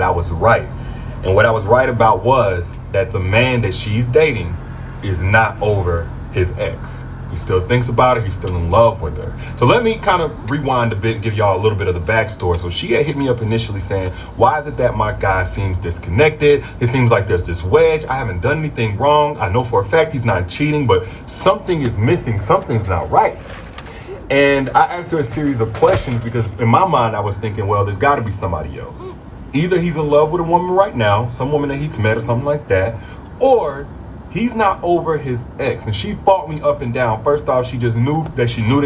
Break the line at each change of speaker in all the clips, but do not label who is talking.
I was right. And what I was right about was that the man that she's dating is not over his ex. He still thinks about it. He's still in love with her. So let me kind of rewind a bit and give y'all a little bit of the backstory. So she had hit me up initially saying, why is it that my guy seems disconnected? It seems like there's this wedge. I haven't done anything wrong. I know for a fact he's not cheating, but something is missing. Something's not right. And I asked her a series of questions because in my mind, I was thinking, well, there's got to be somebody else. Either he's in love with a woman right now, some woman that he's met or something like that, or he's not over his ex. And she fought me up and down. First off, she just knew that she knew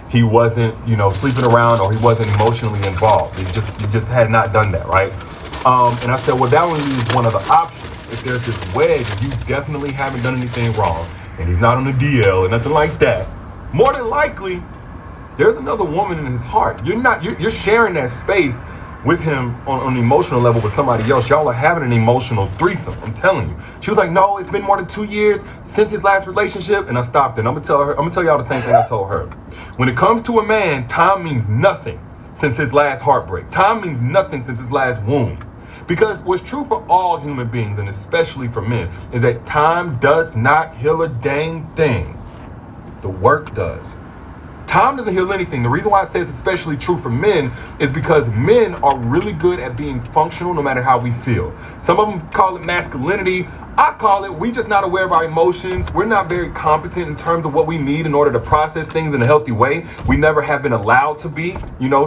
he wasn't, sleeping around or he wasn't emotionally involved. He just had not done that, right? And I said, well, that only leaves one other option. If there's this wedge and you definitely haven't done anything wrong and he's not on the DL or nothing like that, more than likely, there's another woman in his heart. You're sharing that space with him on an emotional level with somebody else. Y'all are having an emotional threesome, I'm telling you. She was like, no, it's been more than 2 years since his last relationship. And I stopped it. I'm gonna tell y'all the same thing I told her. When it comes to a man, time means nothing since his last heartbreak. Time means nothing since his last wound. Because what's true for all human beings, and especially for men, is that time does not heal a dang thing. The work does. Time doesn't heal anything. The reason why I say it's especially true for men is because men are really good at being functional no matter how we feel. Some of them call it masculinity. I call it we just not aware of our emotions. We're not very competent in terms of what we need in order to process things in a healthy way. We never have been allowed to be,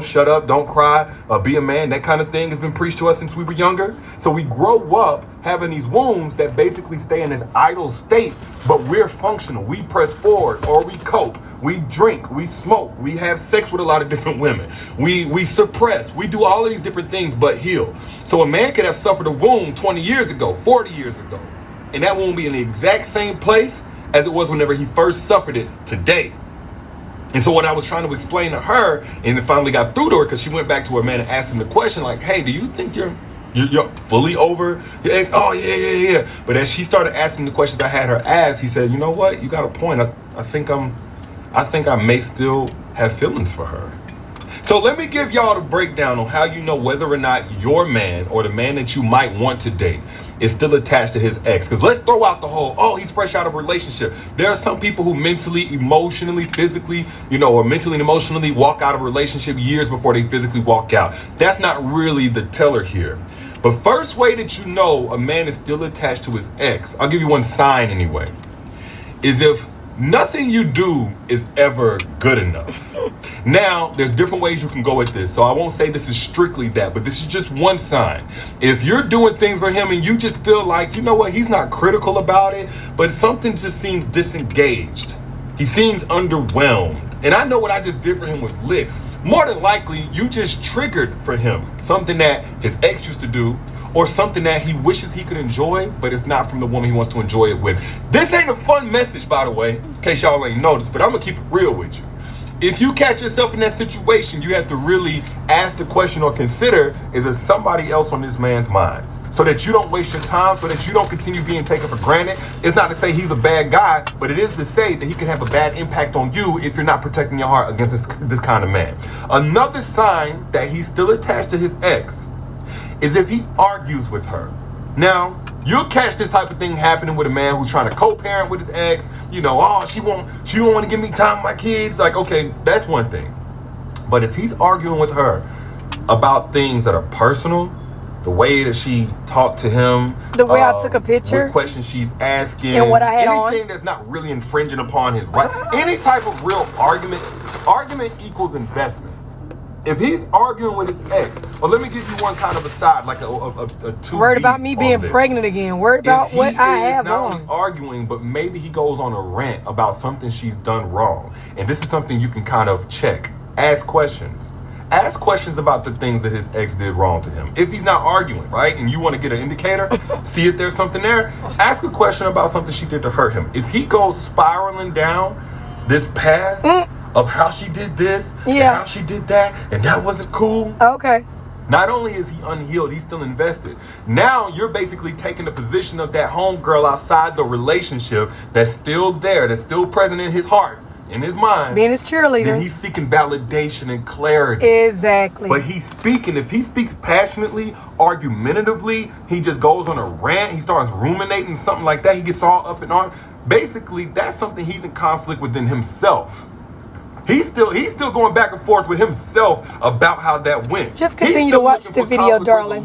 shut up, don't cry, be a man. That kind of thing has been preached to us since we were younger. So we grow up having these wounds that basically stay in this idle state, but we're functional. We press forward or we cope. We drink, we smoke, we have sex with a lot of different women. We suppress, we do all of these different things but heal. So a man could have suffered a wound 20 years ago, 40 years ago, and that won't be in the exact same place as it was whenever he first suffered it today. And so what I was trying to explain to her, and it finally got through to her because she went back to her man and asked him the question like, hey, do you think you're fully over your ex? Oh, yeah. But as she started asking the questions I had her ask, he said, you know what? You got a point. I think I may still have feelings for her. So let me give y'all the breakdown on how you know whether or not your man or the man that you might want to date is still attached to his ex. Because let's throw out the whole, he's fresh out of a relationship. There are some people who mentally, emotionally, physically, or mentally and emotionally walk out of a relationship years before they physically walk out. That's not really the teller here. But first way that you know a man is still attached to his ex, I'll give you one sign anyway, is if nothing you do is ever good enough. Now, there's different ways you can go with this, so I won't say this is strictly that, but this is just one sign. If you're doing things for him and you just feel like, he's not critical about it, but something just seems disengaged. He seems underwhelmed. And I know what I just did for him was lit. More than likely, you just triggered for him something that his ex used to do, or something that he wishes he could enjoy, but it's not from the woman he wants to enjoy it with. This ain't a fun message, by the way, in case y'all ain't noticed, but I'm gonna keep it real with you. If you catch yourself in that situation, you have to really ask the question or consider, is there somebody else on this man's mind? So that you don't waste your time, so that you don't continue being taken for granted. It's not to say he's a bad guy, but it is to say that he can have a bad impact on you if you're not protecting your heart against this kind of man. Another sign that he's still attached to his ex is if he argues with her. Now, you'll catch this type of thing happening with a man who's trying to co-parent with his ex. She don't want to give me time with my kids. Like, okay, that's one thing. But if he's arguing with her about things that are personal, the way that she talked to him,
the way I took a picture,
what questions she's asking,
and what I had
anything that's not really infringing upon his right, any type of real argument equals investment. If he's arguing with his ex, well, let me give you one kind of aside, like a two.
Worried about me being pregnant again. Worried about what I have on.
Not only arguing, but maybe he goes on a rant about something she's done wrong. And this is something you can kind of check. Ask questions. Ask questions about the things that his ex did wrong to him. If he's not arguing, right, and you want to get an indicator, see if there's something there, ask a question about something she did to hurt him. If he goes spiraling down this path of how she did this, and how she did that, and that wasn't cool.
Okay.
Not only is he unhealed, he's still invested. Now you're basically taking the position of that homegirl outside the relationship that's still there, that's still present in his heart, in his mind,
being his cheerleader,
then he's seeking validation and clarity.
Exactly.
But he's speaking. If he speaks passionately, argumentatively, he just goes on a rant. He starts ruminating, something like that. He gets all up in arms. Basically, that's something he's in conflict within himself. He's still going back and forth with himself about how that went.
Just continue to watch the video, darling.